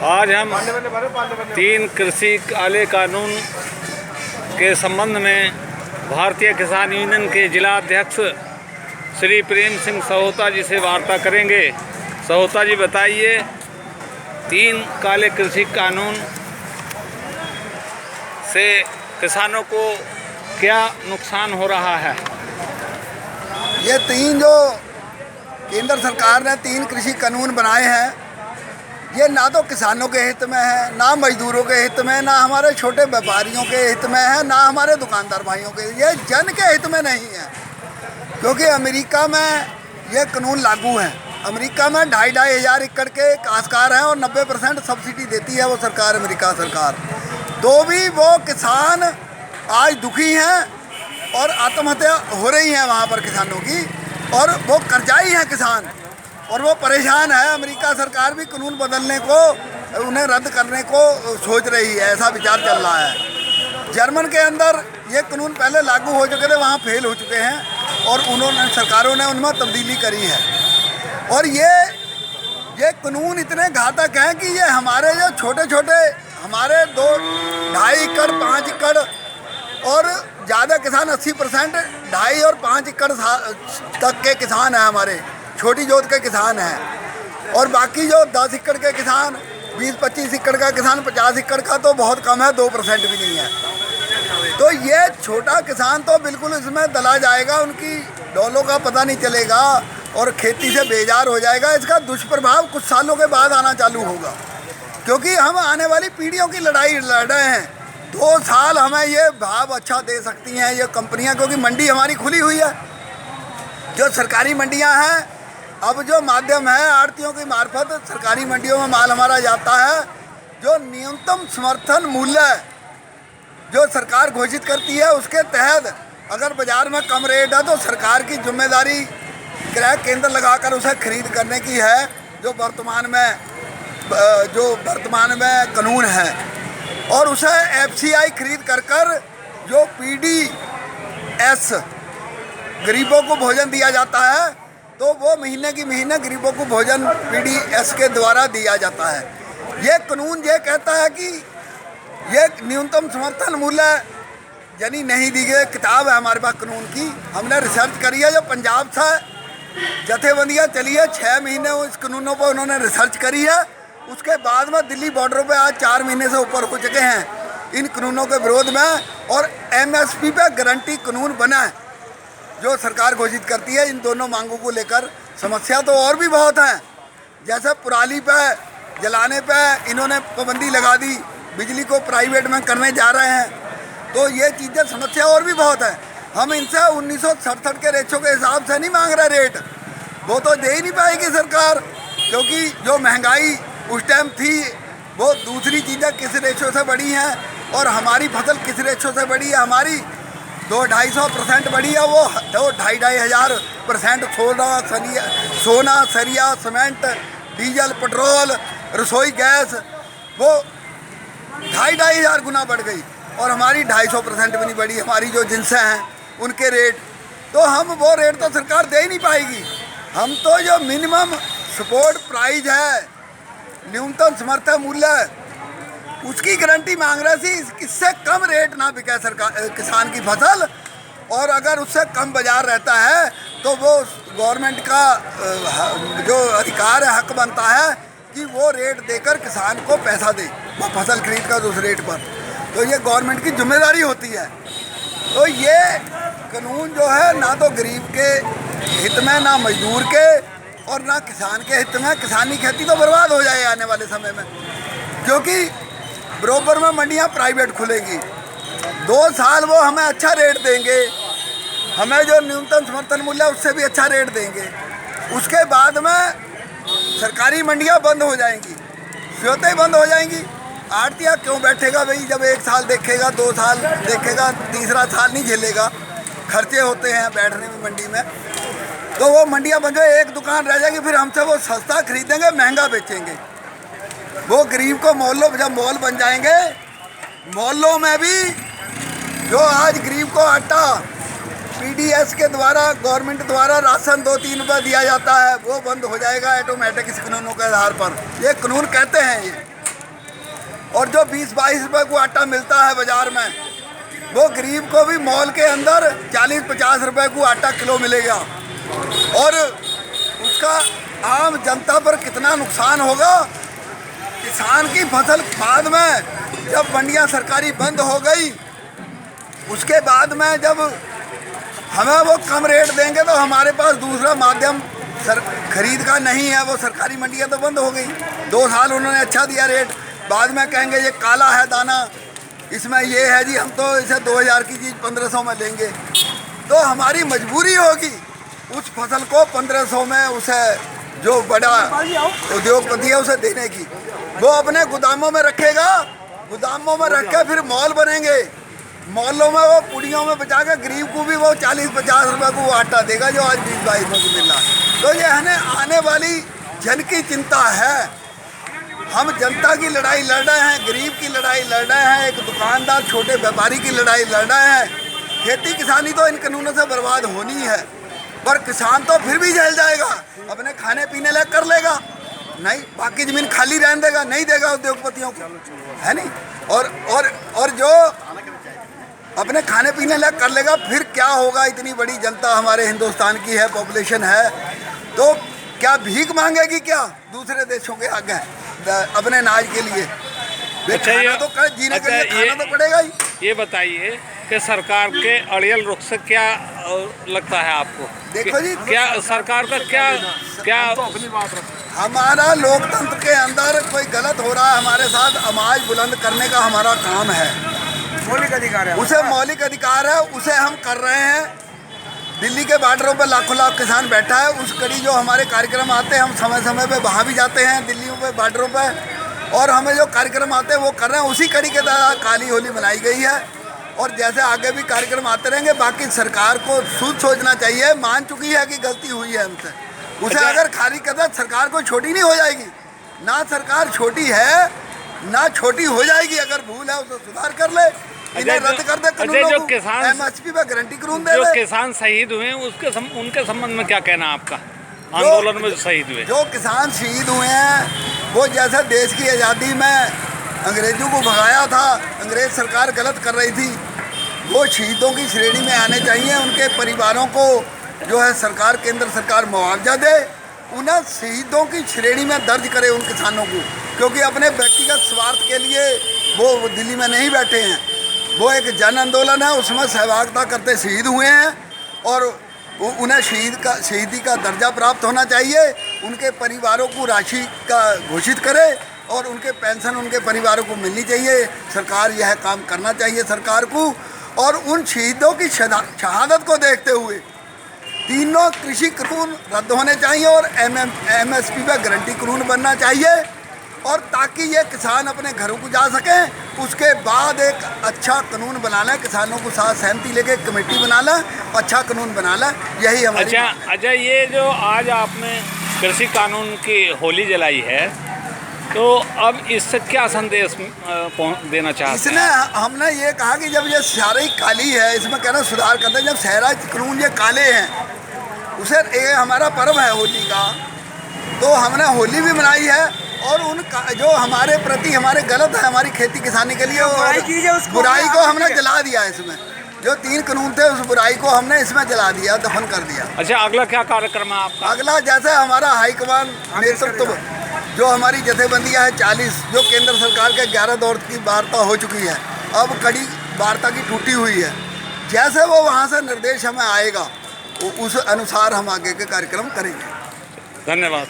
आज हम 3 कृषि काले कानून के संबंध में भारतीय किसान यूनियन के जिला अध्यक्ष श्री प्रेम सिंह सहोता जी से वार्ता करेंगे। सहोता जी बताइए, 3 काले कृषि कानून से किसानों को क्या नुकसान हो रहा है? ये 3 जो केंद्र सरकार ने 3 कृषि कानून बनाए हैं, ये ना तो किसानों के हित में है, ना मजदूरों के हित में, ना हमारे छोटे व्यापारियों के हित में है, ना हमारे दुकानदार भाइयों के। ये जन के हित में नहीं है, क्योंकि अमेरिका में ये कानून लागू है। अमेरिका में 2,500 हज़ार एकड़ के काश्तकार हैं और 90% सब्सिडी देती है वो सरकार, अमेरिका सरकार। तो भी वो किसान आज दुखी हैं और आत्महत्या हो रही है वहाँ पर किसानों की, और वो कर्जाई हैं किसान और वो परेशान है। अमेरिका सरकार भी कानून बदलने को, उन्हें रद्द करने को सोच रही है, ऐसा विचार चल रहा है। जर्मन के अंदर ये कानून पहले लागू हो चुके थे, वहाँ फेल हो चुके हैं और उन्होंने सरकारों ने उनमें तब्दीली करी है। और ये कानून इतने घातक हैं कि ये हमारे जो छोटे छोटे हमारे 2-2.5 एकड़ 5 एकड़ और ज़्यादा किसान 80% 2.5 और 5 एकड़ तक के किसान हैं, हमारे छोटी जोत के किसान हैं। और बाकी जो 10 एकड़ के किसान, 20-25 एकड़ का किसान, 50 एकड़ का तो बहुत कम है, 2% भी नहीं है। तो ये छोटा किसान तो बिल्कुल इसमें दला जाएगा, उनकी डोलों का पता नहीं चलेगा और खेती से बेजार हो जाएगा। इसका दुष्प्रभाव कुछ सालों के बाद आना चालू होगा, क्योंकि हम आने वाली पीढ़ियों की लड़ाई लड़ रहे हैं। 2 साल हमें ये भाव अच्छा दे सकती हैं ये कंपनियां, क्योंकि मंडी हमारी खुली हुई है। जो सरकारी मंडियां हैं, अब जो माध्यम है आड़तियों की मार्फत सरकारी मंडियों में माल हमारा जाता है। जो न्यूनतम समर्थन मूल्य जो सरकार घोषित करती है, उसके तहत अगर बाज़ार में कम रेट है तो सरकार की जिम्मेदारी क्रय केंद्र लगाकर उसे खरीद करने की है, जो वर्तमान में कानून है। और उसे FCI खरीद कर जो PDS गरीबों को भोजन दिया जाता है, तो वो महीने की महीने गरीबों को भोजन PDS के द्वारा दिया जाता है। ये कानून ये कहता है कि ये न्यूनतम समर्थन मूल्य यानी नहीं दी गई। किताब है हमारे पास कानून की, हमने रिसर्च करी है। जो पंजाब से जथेबंदियाँ चली है, 6 महीने इस कानूनों पर उन्होंने रिसर्च करी है। उसके बाद में दिल्ली बॉर्डरों पे आज 4 महीने से ऊपर हो चुके हैं इन कानूनों के विरोध में, और MSP पे गारंटी कानून बना है जो सरकार घोषित करती है। इन दोनों मांगों को लेकर समस्या तो और भी बहुत हैं, जैसे पराली पे जलाने पे इन्होंने पाबंदी लगा दी, बिजली को प्राइवेट में करने जा रहे हैं। तो ये चीज़ें समस्या और भी बहुत है। हम इनसे 1967 के रेशो के हिसाब से नहीं मांग रहे रेट, वो तो दे ही नहीं पाएगी सरकार, क्योंकि जो महंगाई उस टाइम थी वो दूसरी चीज़ें किस रेशो से बढ़ी हैं और हमारी फसल किस रेशो से बढ़ी है। हमारी 200-250% बढ़ी है, वो 2-2.5 हज़ार% सोना, सरिया, सीमेंट, डीजल, पेट्रोल, रसोई गैस, वो 2.5 हज़ार गुना बढ़ गई। और हमारी 250% भी नहीं बढ़ी, हमारी जो जिनसे हैं उनके रेट। तो हम वो रेट तो सरकार दे ही नहीं पाएगी। हम तो जो मिनिमम सपोर्ट प्राइस है, न्यूनतम समर्थन मूल्य, उसकी गारंटी मांग रहे थी। इससे कम रेट ना बिके सरकार किसान की फसल, और अगर उससे कम बाजार रहता है तो वो गवर्नमेंट का जो अधिकार है, हक बनता है कि वो रेट देकर किसान को पैसा दे, वो फसल खरीद कर उस रेट पर। तो ये गवर्नमेंट की जिम्मेदारी होती है। तो ये कानून जो है ना तो गरीब के हित में, ना मजदूर के, और ना किसान के हित में। किसानी खेती तो बर्बाद हो जाए आने वाले समय में, क्योंकि बराबर में मंडियाँ प्राइवेट खुलेगी। 2 साल वो हमें अच्छा रेट देंगे, हमें जो न्यूनतम समर्थन मूल्य उससे भी अच्छा रेट देंगे। उसके बाद में सरकारी मंडियाँ बंद हो जाएंगी, स्वतः ही बंद हो जाएंगी। आड़तिया क्यों बैठेगा भाई, जब 1 साल देखेगा, 2 साल देखेगा, तीसरा साल नहीं झेलेगा। खर्चे होते हैं बैठने में मंडी में, तो वो मंडियाँ बंद हो, एक दुकान रह जाएगी, फिर हमसे वो सस्ता खरीदेंगे, महंगा बेचेंगे। वो गरीब को मोहल्लों, जब मॉल बन जाएंगे, मोहल्लों में भी जो आज गरीब को आटा PDS के द्वारा, गवर्नमेंट द्वारा राशन 2-3 रुपये दिया जाता है, वो बंद हो जाएगा ऑटोमेटिक इस कानूनों के आधार पर। ये कानून कहते हैं ये और जो 20-22 रुपए को आटा मिलता है बाजार में, वो गरीब को भी मॉल के अंदर 40-50 रुपए को आटा किलो मिलेगा। और उसका आम जनता पर कितना नुकसान होगा। किसान की फसल बाद में जब मंडियां सरकारी बंद हो गई, उसके बाद में जब हमें वो कम रेट देंगे तो हमारे पास दूसरा माध्यम खरीद का नहीं है। वो सरकारी मंडियां तो बंद हो गई। 2 साल उन्होंने अच्छा दिया रेट, बाद में कहेंगे ये काला है दाना, इसमें ये है जी, हम तो इसे 2000 की चीज़ 1500 में लेंगे। तो हमारी मजबूरी होगी उस फसल को 1500 में उसे जो बड़ा उद्योगपति है उसे देने की। वो अपने गोदामों में रखेगा, गोदामों में रख के फिर मॉल बनेंगे, मॉलों में वो पुड़ियों में बचा के गरीब को भी वो 40-50 रुपए को वो आटा देगा जो आज 20-22 रुपए को मिल रहा है। तो ये है आने वाली जन की चिंता है। हम जनता की लड़ाई लड़ रहे हैं, गरीब की लड़ाई लड़ रहे हैं, एक दुकानदार छोटे व्यापारी की लड़ाई लड़ रहे हैं। खेती किसानी तो इन कानूनों से बर्बाद होनी है, पर किसान तो फिर भी झेल जाएगा, अपने खाने पीने लायक कर लेगा, नहीं बाकी जमीन खाली रहने देगा, नहीं देगा उद्योगपतियों को, है नहीं। और जो अपने खाने पीने लायक कर लेगा, फिर क्या होगा। इतनी बड़ी जनता हमारे हिंदुस्तान की है, पॉपुलेशन है, तो क्या भीख मांगेगी क्या दूसरे देशों के आगे अपने अनाज के लिए? अच्छा, खाना तो जीने के लिए खाना तो पड़ेगा ही। ये बताइए कि सरकार के अड़ियल रुख से क्या लगता है आपको? देखो जी, क्या सरकार का क्या हमारा लोकतंत्र के अंदर कोई गलत हो रहा है हमारे साथ, आवाज बुलंद करने का हमारा काम है, मौलिक अधिकार है, उसे मौलिक अधिकार है, उसे हम कर रहे हैं। दिल्ली के बॉर्डरों पर लाखों लाख किसान बैठा है, उस कड़ी जो हमारे कार्यक्रम आते हैं हम समय समय पे वहाँ भी जाते हैं दिल्ली पे बॉर्डरों पे, और हमें जो कार्यक्रम आते हैं वो कर रहे हैं। उसी कड़ी के तहत काली होली मनाई गई है, और जैसे आगे भी कार्यक्रम आते रहेंगे। बाकी सरकार को सोचना चाहिए, मान चुकी है कि गलती हुई है हमसे, उसे अगर खाली कर दे सरकार को छोटी नहीं हो जाएगी। ना सरकार छोटी है ना छोटी हो जाएगी, अगर भूल है उसे सुधार कर ले, इन्हें रद्द कर दे कानूनों को, किसान MSP पे गारंटी कानून दे जो दे। किसान शहीद हुए हैं उनके संबंध में क्या कहना है आपका? आंदोलन में जो शहीद हुए, जो किसान शहीद हुए हैं, वो जैसे देश की आज़ादी में अंग्रेजों को भगाया था, अंग्रेज सरकार गलत कर रही थी, वो शहीदों की श्रेणी में आने चाहिए। उनके परिवारों को जो है सरकार, केंद्र सरकार मुआवजा दे, उन्हें शहीदों की श्रेणी में दर्ज करे उन किसानों को, क्योंकि अपने व्यक्तिगत स्वार्थ के लिए वो दिल्ली में नहीं बैठे हैं। वो एक जन आंदोलन है, उसमें सहभागिता करते शहीद हुए हैं, और उन्हें शहीदी का दर्जा प्राप्त होना चाहिए। उनके परिवारों को राशि का घोषित करे और उनके पेंशन उनके परिवारों को मिलनी चाहिए। सरकार यह काम करना चाहिए सरकार को। और उन शहीदों की शहादत को देखते हुए तीनों कृषि कानून रद्द होने चाहिए और MSP पे गारंटी कानून बनना चाहिए, और ताकि ये किसान अपने घरों को जा सकें। उसके बाद एक अच्छा कानून बना लें, किसानों को साथ सहमति लेके कमेटी बना लें, अच्छा कानून बना लें, यही हमारी। अच्छा, ये जो आज आपने कृषि कानून की होली जलाई है, तो अब इससे क्या संदेश देना चाहते हैं? इसने हमने ये कहा कि जब ये सारी काली है, इसमें कहना सुधार करते हैं। जब शहरी कानून ये काले हैं, उसे ये हमारा पर्व है होली का, तो हमने होली भी मनाई है, और उन जो हमारे प्रति हमारे गलत है हमारी खेती किसानी के लिए, बुराई को हमने जला दिया। इसमें जो 3 कानून थे उस बुराई को हमने इसमें जला दिया, दफन कर दिया। अच्छा, अगला क्या कार्यक्रम है आपका? अगला जैसे हमारा हाईकमान नेतृत्व जो हमारी जथेबंदियाँ है 40, जो केंद्र सरकार के 11 दौर की वार्ता हो चुकी है, अब कड़ी वार्ता की टूटी हुई है। जैसे वो वहाँ से निर्देश हमें आएगा, उस अनुसार हम आगे के कार्यक्रम करेंगे। धन्यवाद।